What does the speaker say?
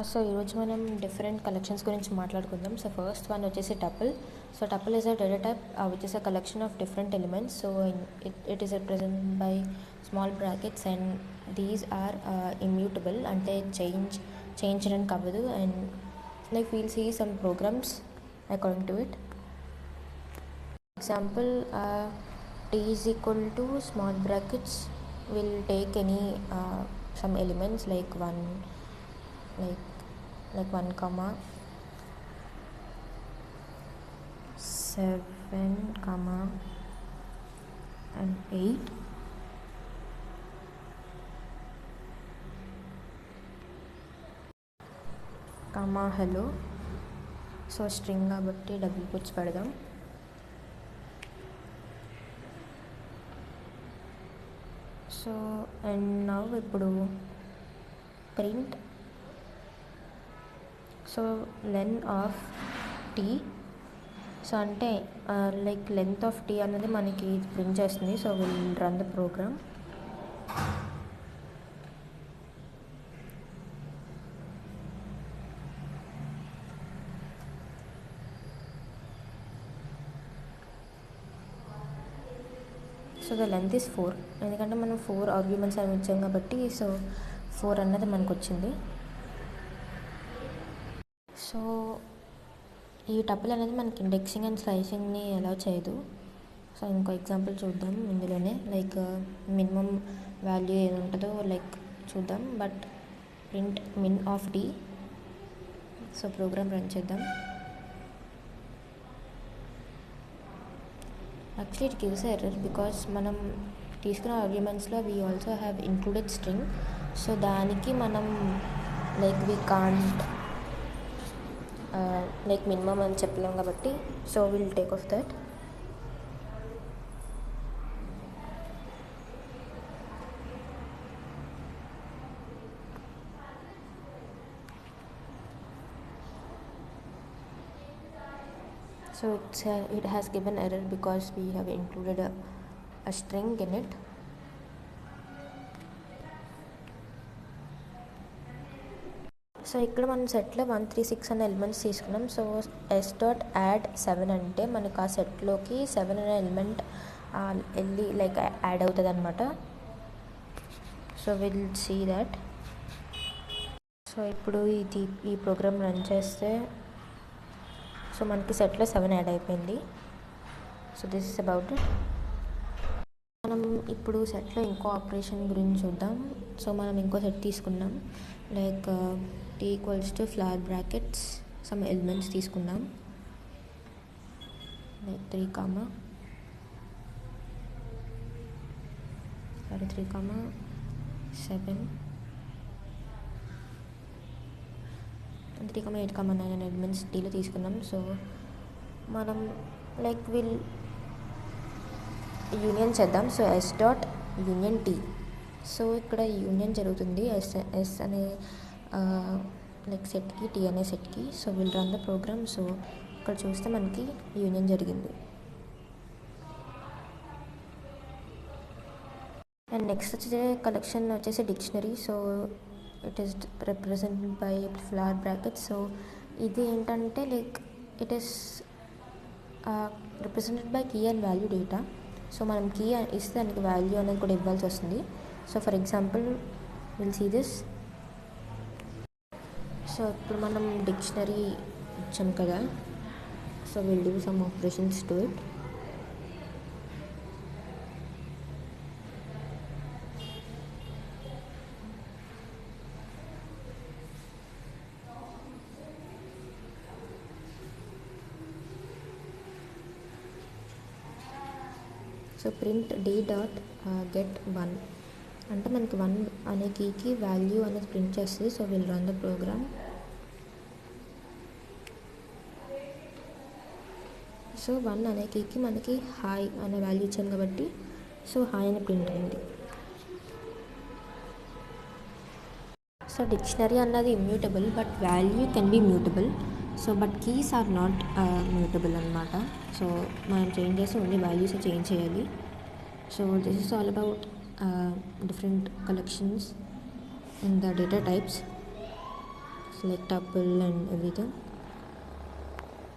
So ఈరోజు మనం different collections గురించి మాట్లాడుకుందాం. సో ఫస్ట్ వన్ వచ్చేసి tuple. So tuple is a data type which is a collection of different elements. So it is represent by small brackets and these are immutable, అంటే change చేయడానికి అవ్వదు. And like we'll see some programs according to it. Example, t is equal to small brackets will take any some elements like 1 comma 7 comma and 8 comma hello. So string కాబట్టి double quotes పెడదాం. So and now ఇప్పుడు print so len of T. So అంటే like length of T అనేది మనకి print చేస్తుంది. So will run the program. So the length is 4, ఎందుకంటే మనం 4 arguments అని ఇచ్చాం కాబట్టి సో 4 అన్నది మనకు వచ్చింది. సో ఈ టపుల్ అనేది మనకి ఇండెక్సింగ్ అండ్ స్లైసింగ్ని అలౌ చేయదు. సో ఇంకో ఎగ్జాంపుల్ చూద్దాం ఇందులోనే. లైక్ మినిమం వాల్యూ ఏది ఉంటుందో లైక్ చూద్దాం. But print min of T. So program run చేద్దాం. Actually it gives error because మనం తీసుకున్న ఆర్గ్యుమెంట్స్లో we also have included string. So దానికి మనం like we can't like minimum అని చెప్పలేం కాబట్టి so will take off that. So it has given error because we have included a string in it. So ఇక్కడ మనం సెట్లో 136 అనే ఎలిమెంట్స్ తీసుకున్నాం. సో ఎస్ డాట్ యాడ్ 7 అంటే మనకు ఆ సెట్లోకి 7 అనే ఎలిమెంట్ వెళ్ళి లైక్ యాడ్ అవుతుంది అనమాట. So will see that. So ఇప్పుడు ఈ ప్రోగ్రామ్ రన్ చేస్తే సో మనకి సెట్లో 7 యాడ్ అయిపోయింది. So this is about it. మనం ఇప్పుడు సెట్లో ఇంకో ఆపరేషన్ గురించి చూద్దాం. సో మనం ఇంకో సెట్ తీసుకున్నాం. Like T equals to flower brackets some elements తీసుకున్నాం. లైక్ 3 comma 7 3 comma 8 comma 9 అనే ఎలిమెంట్స్ టీలో తీసుకున్నాం. సో మనం లైక్ విల్ యూనియన్ చేద్దాం. So S dot union T. So ఇక్కడ యూనియన్ జరుగుతుంది ఎస్ అనే లైక్ సెట్కి టీ అనే సెట్కి. So will run the program. So ఇక్కడ చూస్తే మనకి యూనియన్ జరిగింది. అండ్ నెక్స్ట్ వచ్చే కలెక్షన్ వచ్చేసి dictionary. So it is represented by flower brackets. So ఇది ఏంటంటే like it is represented by key and value data. So మనం కీ ఇస్తే దానికి వాల్యూ అనేది కూడా ఇవ్వాల్సి వస్తుంది. So for example will see this. So ఇప్పుడు మనం డిక్షనరీ ఇచ్చాం కదా. So will do some operations to it. So print D dot get 1 అంటే మనకి 1 అనే కీకి వాల్యూ అనేది ప్రింట్ చేస్తుంది. So will run the program. So 1 అనే కీకి మనకి హాయ్ అనే వాల్యూ ఇచ్చాం కాబట్టి సో హాయ్ అని ప్రింట్ అయింది. సో డిక్షనరీ అన్నది immutable but value can be mutable. So but keys are not mutable అనమాట. సో మనం చేంజ్ చేసి ఓన్లీ వాల్యూస్ చేంజ్ చేయాలి. So this is all about different collections in the data types. like tuple and everything.